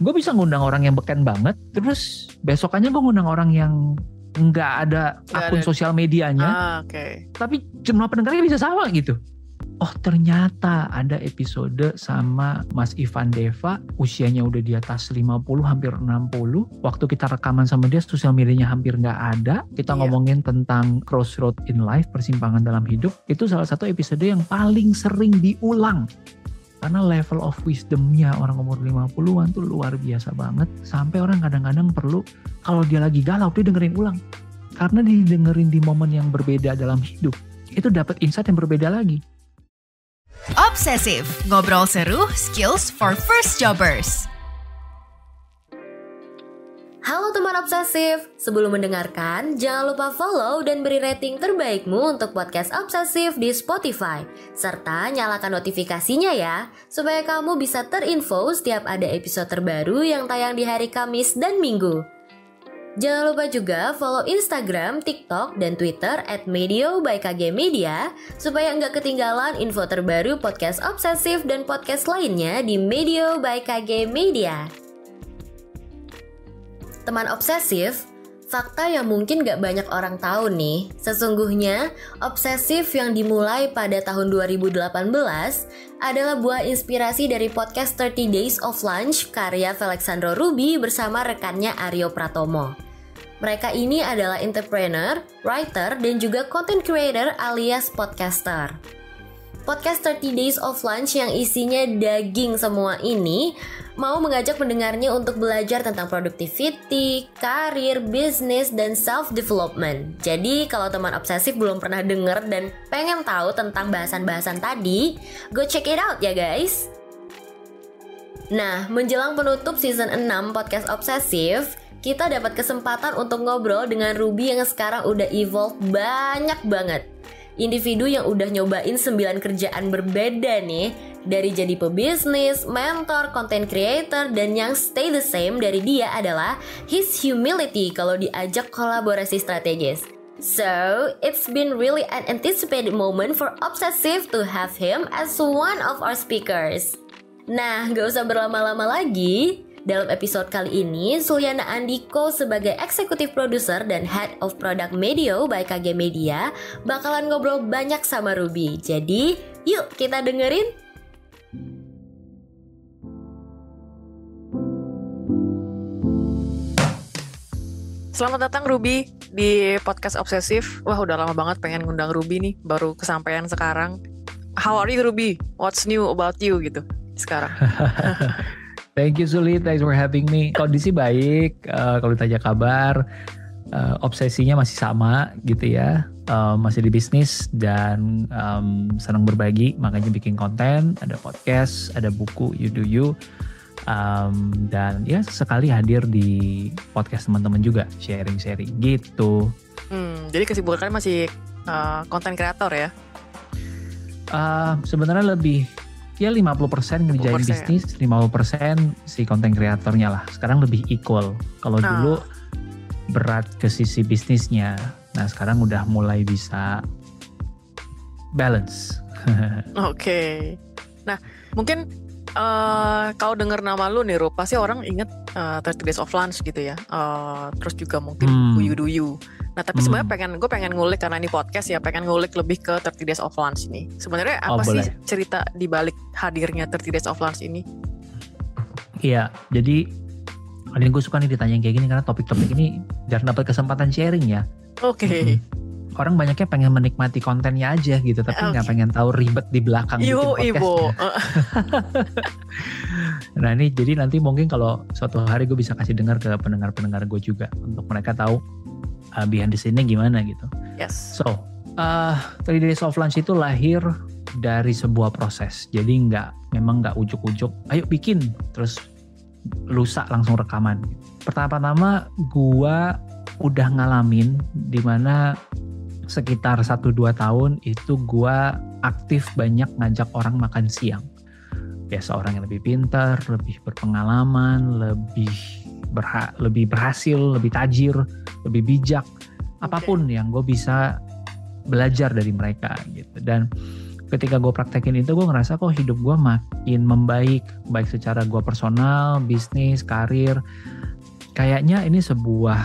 gue bisa ngundang orang yang beken banget, terus besokannya gue ngundang orang yang nggak ada akun sosial medianya, tapi jumlah pendengarnya bisa sama gitu. Oh ternyata ada episode sama Mas Ivan Deva, usianya udah di atas 50, hampir 60. Waktu kita rekaman sama dia, sosial medianya hampir nggak ada. Kita ngomongin tentang crossroad in life, persimpangan dalam hidup. Itu salah satu episode yang paling sering diulang. Karena level of wisdomnya orang umur 50-an tuh luar biasa banget. Sampai orang kadang-kadang perlu, kalau dia lagi galau, dia dengerin ulang. Karena didengerin di momen yang berbeda dalam hidup. Itu dapat insight yang berbeda lagi. Obsesif, ngobrol seru, skills for first jobbers. Halo teman obsesif, sebelum mendengarkan, jangan lupa follow dan beri rating terbaikmu untuk podcast Obsesif di Spotify. Serta nyalakan notifikasinya ya, supaya kamu bisa terinfo setiap ada episode terbaru yang tayang di hari Kamis dan Minggu. Jangan lupa juga follow Instagram, TikTok, dan Twitter @Medio by KG Media supaya nggak ketinggalan info terbaru podcast Obsesif dan podcast lainnya di Medio by KG Media. Teman obsesif, fakta yang mungkin nggak banyak orang tahu nih, sesungguhnya Obsesif yang dimulai pada tahun 2018 adalah buah inspirasi dari podcast 30 Days of Lunch karya Felixandro Ruby bersama rekannya Aryo Pratomo. Mereka ini adalah entrepreneur, writer, dan juga content creator alias podcaster. Podcast 30 Days of Lunch yang isinya daging semua ini mau mengajak pendengarnya untuk belajar tentang productivity, karir, bisnis, dan self-development. Jadi kalau teman obsesif belum pernah denger dan pengen tahu tentang bahasan-bahasan tadi, go check it out ya guys. Nah, menjelang penutup season 6 podcast Obsesif, kita dapat kesempatan untuk ngobrol dengan Ruby yang sekarang udah evolve banyak banget. Individu yang udah nyobain 9 kerjaan berbeda nih, dari jadi pebisnis, mentor, content creator, dan yang stay the same dari dia adalah his humility kalau diajak kolaborasi strategis. So, it's been really an anticipated moment for Obsesif to have him as one of our speakers. Nah, gak usah berlama-lama lagi. Dalam episode kali ini, Suliana Andiko sebagai eksekutif produser dan head of product Medio by KG Media bakalan ngobrol banyak sama Ruby. Jadi, yuk kita dengerin. Selamat datang Ruby di podcast Obsesif. Wah, udah lama banget pengen ngundang Ruby nih, baru kesampaian sekarang. How are you Ruby? What's new about you gitu sekarang? Thank you Suli, thanks for having me. Kondisi baik, kalau ditanya kabar, obsesinya masih sama gitu ya. Masih di bisnis dan senang berbagi, makanya bikin konten, ada podcast, ada buku You Do You. Dan ya sekali hadir di podcast teman-teman juga, sharing-sharing gitu. Jadi kesibukannya masih konten kreator ya? Sebenarnya lebih ya 50% ngerjain bisnis, 50% si konten kreatornya lah. Sekarang lebih equal. Kalau dulu berat ke sisi bisnisnya. Nah sekarang udah mulai bisa balance. Oke. Nah mungkin kalau denger nama lu nih Rup, pasti orang inget 30 Days of Lunch gitu ya. Terus juga mungkin Who You Do You. Nah tapi sebenarnya gue pengen ngulik, karena ini podcast ya, pengen ngulik lebih ke 30 Days of Lunch ini. Sebenarnya apa sih cerita di balik hadirnya 30 Days of Lunch ini? Iya, jadi kadang gue suka nih ditanya kayak gini karena topik-topik ini jarang dapat kesempatan sharing ya. Oke. Orang banyaknya pengen menikmati kontennya aja gitu, tapi nggak pengen tahu ribet di belakang bikin podcastnya. Nah ini jadi nanti mungkin kalau suatu hari gue bisa kasih dengar ke pendengar-pendengar gue juga, untuk mereka tahu behind the scene-nya gimana gitu. Yes. So, 30 Days of Lunch itu lahir dari sebuah proses. Jadi memang nggak ujuk-ujuk, ayo bikin, terus lusa langsung rekaman. Pertama-tama gue udah ngalamin dimana sekitar 1-2 tahun itu gue aktif banyak ngajak orang makan siang. Biasa orang yang lebih pintar, lebih berpengalaman, lebih berhasil, lebih tajir, lebih bijak, apapun yang gue bisa belajar dari mereka gitu. Dan ketika gue praktekin itu gue ngerasa kok hidup gue makin membaik, baik secara gue personal, bisnis, karir. Kayaknya ini sebuah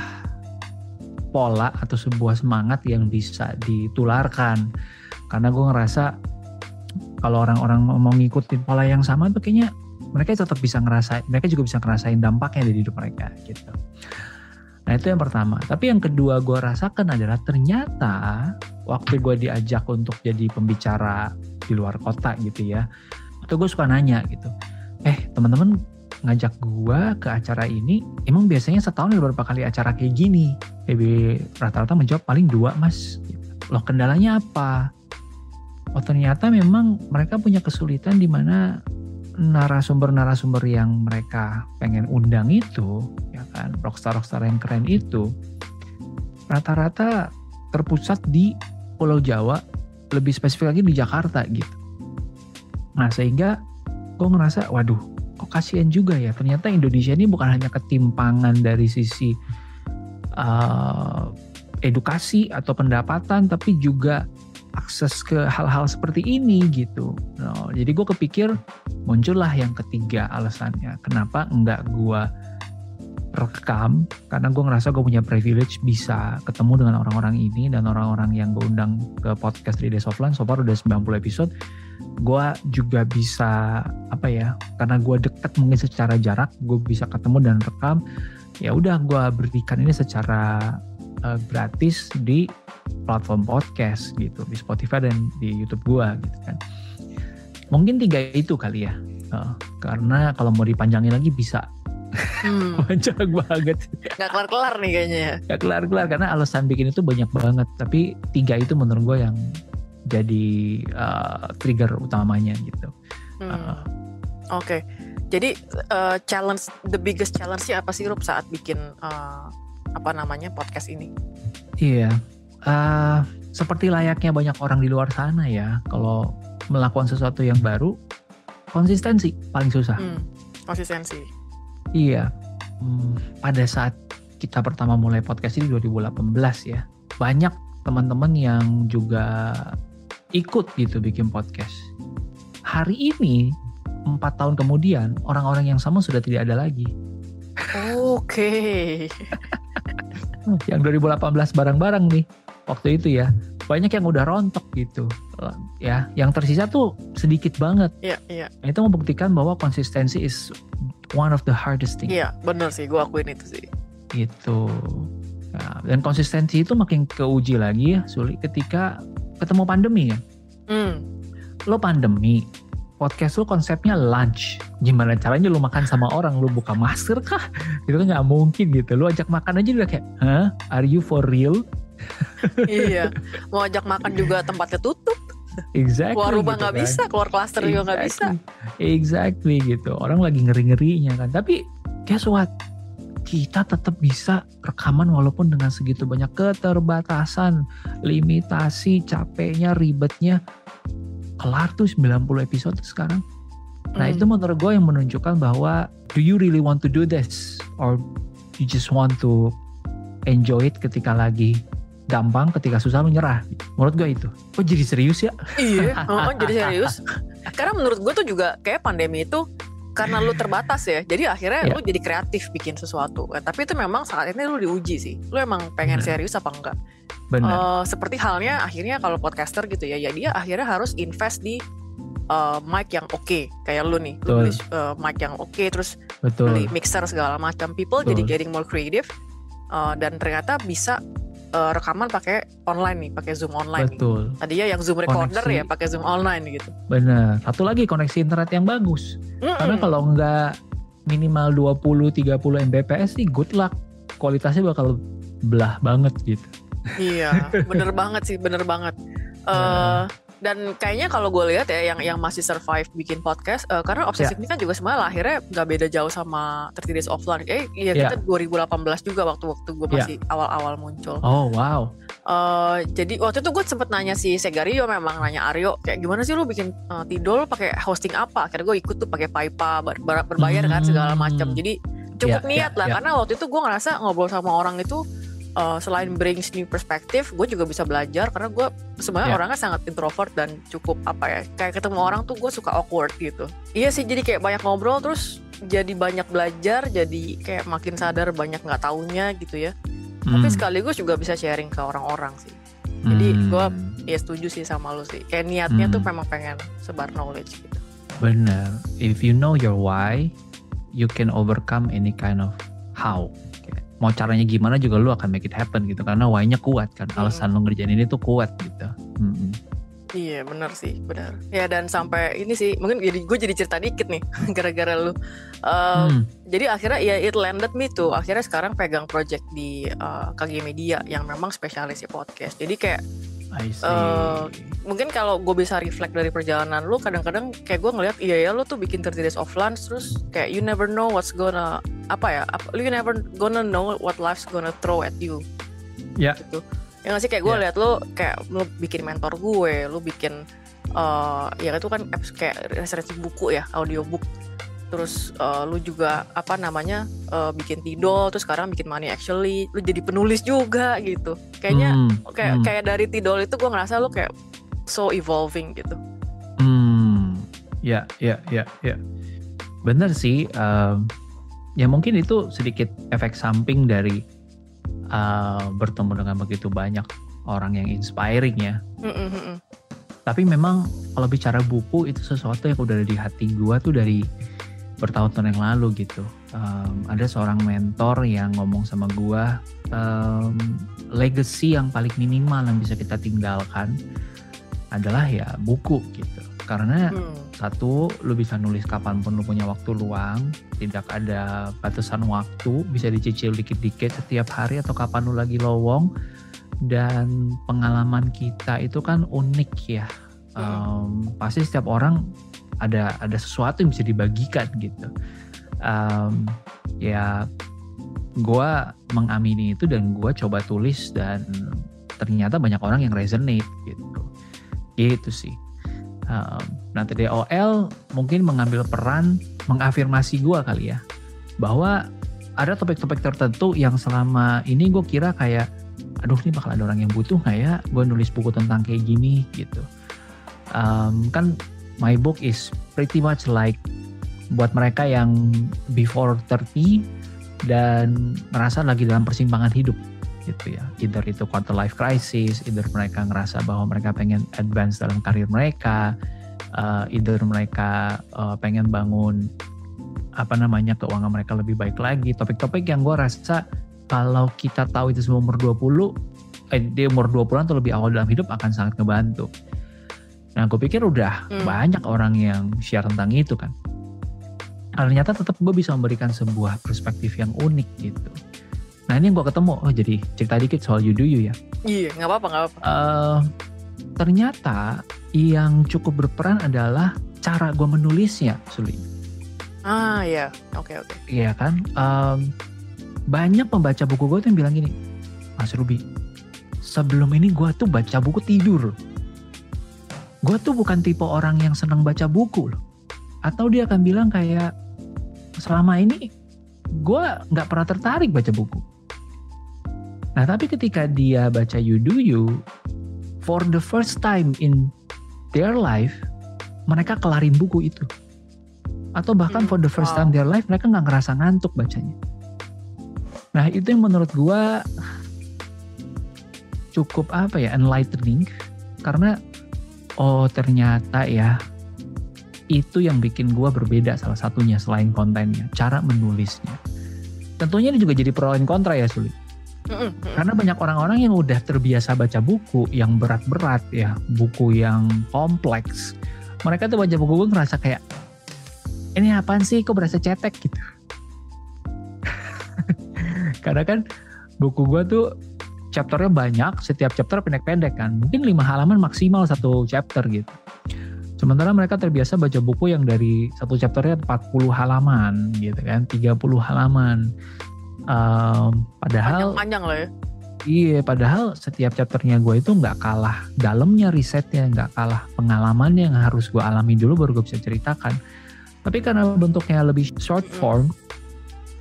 pola atau sebuah semangat yang bisa ditularkan. Karena gue ngerasa kalau orang-orang mau ngikutin pola yang sama tuh kayaknya mereka tetap bisa ngerasain, mereka juga bisa ngerasain dampaknya dari hidup mereka gitu. Nah itu yang pertama. Tapi yang kedua gue rasakan adalah ternyata waktu gue diajak untuk jadi pembicara di luar kota gitu ya, itu gue suka nanya gitu, teman-teman ngajak gue ke acara ini, emang biasanya setahun ada berapa kali acara kayak gini? Rata-rata menjawab paling 2 mas. Loh kendalanya apa? Oh ternyata memang mereka punya kesulitan di mana narasumber-narasumber yang mereka pengen undang itu, ya kan, rockstar-rockstar yang keren itu, rata-rata terpusat di Pulau Jawa, lebih spesifik lagi di Jakarta gitu. Nah sehingga gue ngerasa, waduh, kok kasihan juga ya. Ternyata Indonesia ini bukan hanya ketimpangan dari sisi edukasi atau pendapatan, tapi juga akses ke hal-hal seperti ini gitu. No, jadi gue kepikir muncullah yang ketiga alasannya. Kenapa enggak gue rekam? Karena gue ngerasa gue punya privilege bisa ketemu dengan orang-orang ini dan orang-orang yang gue undang ke podcast 3 Days of Lunch. So far udah 90 episode. Gue juga bisa karena gue dekat mungkin secara jarak, gue bisa ketemu dan rekam. Ya udah gue berikan ini secara gratis di platform podcast gitu, di Spotify dan di YouTube gua gitu kan. Mungkin 3 itu kali ya, karena kalau mau dipanjangin lagi bisa panjang banget. Gak kelar-kelar nih kayaknya ya. Gak kelar-kelar karena alasan bikin itu banyak banget, tapi 3 itu menurut gua yang jadi trigger utamanya gitu. Oke. Jadi the biggest challenge-nya apa sih Rup saat bikin podcast ini? Iya, seperti layaknya banyak orang di luar sana ya, kalau melakukan sesuatu yang baru, konsistensi paling susah. Konsistensi. Iya, pada saat kita pertama mulai podcast ini 2018 ya, banyak teman-teman yang juga ikut gitu bikin podcast. Hari ini 4 tahun kemudian orang-orang yang sama sudah tidak ada lagi. Oke. Yang 2018 bareng-bareng nih waktu itu ya, banyak yang udah rontok gitu ya, yang tersisa tuh sedikit banget. Iya. Nah, itu membuktikan bahwa konsistensi is one of the hardest thing. Iya benar sih, gue akuin itu sih gitu. Nah, dan konsistensi itu makin keuji lagi ya, sulit ketika ketemu pandemi ya. Lo pandemi, podcast lu konsepnya lunch. Gimana caranya lu makan sama orang? Lu buka masker kah? Itu kan gak mungkin gitu. Lu ajak makan aja udah kayak, are you for real? Iya. Mau ajak makan juga tempatnya tutup. Exactly. Keluar rumah gitu gak bisa, keluar klaster juga gak bisa. Exactly gitu. Orang lagi ngeri-ngerinya kan. Tapi guess what? Kita tetap bisa rekaman walaupun dengan segitu banyak keterbatasan, limitasi, capeknya, ribetnya. Kelar tuh 90 episode sekarang. Nah itu menurut gue yang menunjukkan bahwa do you really want to do this or you just want to enjoy it ketika lagi gampang, ketika susah lu nyerah. Menurut gue itu. Oh jadi serius ya? Iya, jadi serius. Karena menurut gue tuh juga kayak pandemi itu karena lu terbatas ya. Jadi akhirnya lu jadi kreatif bikin sesuatu. Tapi itu memang saat ini lu diuji sih. Lu emang pengen serius apa enggak? Benar. Seperti halnya akhirnya kalau podcaster gitu ya dia akhirnya harus invest di mic yang oke. Kayak lu nih, lu beli mic yang oke, terus beli mixer segala macam. People jadi getting more creative dan ternyata bisa rekaman pakai online nih, pakai Zoom online. Betul. Nih. Tadinya yang Zoom recorder ya pakai Zoom online gitu. Benar. Satu lagi koneksi internet yang bagus. Karena kalau enggak minimal 20-30 Mbps sih good luck. Kualitasnya bakal belah banget gitu. Iya, bener banget sih, bener banget. Dan kayaknya kalau gue lihat ya, yang masih survive bikin podcast, karena Obsesif ini kan juga sebenarnya lahirnya nggak beda jauh sama 30 Days of Lunch. Kita 2018 juga waktu gue masih awal-awal muncul. Oh wow. Jadi waktu itu gue sempet nanya si Segario, memang nanya Aryo, kayak gimana sih lu bikin Tidol pakai hosting apa? Akhirnya gue ikut tuh pakai Paipa, berbayar kan segala macam. Jadi cukup niat lah, karena waktu itu gue ngerasa ngobrol sama orang itu selain brings new perspective, gue juga bisa belajar karena gue sebenarnya orangnya sangat introvert dan cukup kayak ketemu orang tuh gue suka awkward gitu. Iya sih, jadi kayak banyak ngobrol terus jadi banyak belajar, jadi kayak makin sadar banyak nggak taunya gitu ya. Tapi sekaligus juga bisa sharing ke orang-orang sih. Jadi gue setuju sih sama lu sih. Kayak niatnya tuh memang pengen sebar knowledge gitu. Bener. If you know your why, you can overcome any kind of how. Mau caranya gimana juga lu akan make it happen gitu. Karena why-nya kuat kan. Alasan lu ngerjain ini tuh kuat gitu. Iya benar sih, benar. Ya dan sampai ini sih, mungkin gue jadi cerita dikit nih gara-gara lu. Jadi akhirnya ya it landed me tuh. Akhirnya sekarang pegang project di KG Media yang memang spesialis di podcast. Jadi kayak mungkin kalau gue bisa reflect dari perjalanan lu, kadang-kadang kayak gue ngeliat iya ya lu tuh bikin 30 Days of Lunch, terus kayak you never know what's gonna you never gonna know what life's gonna throw at you. Ya. Gitu. Ya nggak sih, kayak gue liat lu kayak lu bikin mentor gue, lu bikin ya itu kan apps kayak referensi buku ya, audiobook. Terus lu juga bikin Tidol, terus sekarang bikin Money Actually, lu jadi penulis juga gitu. Kayaknya kayak dari Tidol itu gue ngerasa lu kayak so evolving gitu. Ya. Bener sih. Ya mungkin itu sedikit efek samping dari bertemu dengan begitu banyak orang yang inspiring ya. Tapi memang kalau bicara buku itu sesuatu yang udah ada di hati gue tuh dari bertahun-tahun yang lalu gitu. Ada seorang mentor yang ngomong sama gue, legacy yang paling minimal yang bisa kita tinggalkan adalah ya buku gitu. Karena satu, lu bisa nulis kapanpun lu punya waktu luang, tidak ada batasan waktu, bisa dicicil dikit-dikit setiap hari atau kapan lu lagi lowong. Dan pengalaman kita itu kan unik ya. Pasti setiap orang ada sesuatu yang bisa dibagikan gitu. Ya gue mengamini itu dan gue coba tulis dan ternyata banyak orang yang resonate gitu sih. Nah TDOL mungkin mengambil peran mengafirmasi gue kali ya, bahwa ada topik-topik tertentu yang selama ini gue kira kayak aduh ini bakal ada orang yang butuh gak ya gue nulis buku tentang kayak gini gitu. Kan my book is pretty much like buat mereka yang before 30 dan ngerasa lagi dalam persimpangan hidup gitu ya. Either itu quarter life crisis, either mereka ngerasa bahwa mereka pengen advance dalam karir mereka, either mereka pengen bangun keuangan mereka lebih baik lagi. Topik-topik yang gue rasa kalau kita tahu itu semua umur 20, di umur 20-an atau lebih awal dalam hidup akan sangat ngebantu. Nah gue pikir udah banyak orang yang share tentang itu kan. Ternyata tetap gue bisa memberikan sebuah perspektif yang unik gitu. Nah ini yang gue ketemu, jadi cerita dikit soal You Do You ya. Iya gak apa-apa. Ternyata yang cukup berperan adalah cara gue menulisnya, Suli. Iya, oke. Iya kan, banyak pembaca buku gue tuh yang bilang gini, Mas Ruby, sebelum ini gue tuh baca buku tidur. Gue tuh bukan tipe orang yang senang baca buku loh. Atau dia akan bilang kayak, selama ini gue gak pernah tertarik baca buku. Nah tapi ketika dia baca You Do You, for the first time in their life, mereka kelarin buku itu. Atau bahkan for the first time in their life, mereka gak ngerasa ngantuk bacanya. Nah itu yang menurut gue cukup enlightening. Karena ternyata ya itu yang bikin gue berbeda salah satunya selain kontennya, cara menulisnya. Tentunya ini juga jadi pro dan kontra ya Suli. Karena banyak orang-orang yang udah terbiasa baca buku yang berat-berat ya, buku yang kompleks. Mereka tuh baca buku gue ngerasa kayak, ini apaan sih kok berasa cetek gitu. Karena kan buku gue tuh chapternya banyak, setiap chapter pendek-pendek kan. Mungkin 5 halaman maksimal satu chapter gitu. Sementara mereka terbiasa baca buku yang dari satu chapternya 40 halaman gitu kan, 30 halaman. Padahal panjang lah ya. Iya, padahal setiap chapternya gue itu gak kalah dalamnya risetnya, gak kalah pengalamannya yang harus gue alami dulu baru gue bisa ceritakan. Tapi karena bentuknya lebih short form,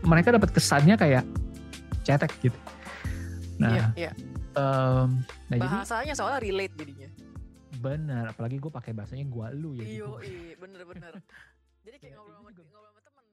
mereka dapat kesannya kayak cetek gitu. Nah, nah bahasanya jadi, soalnya relate jadinya. Bener, apalagi gue pakai bahasanya gua lu ya. Iya, bener. Jadi kayak ngobrol sama temen.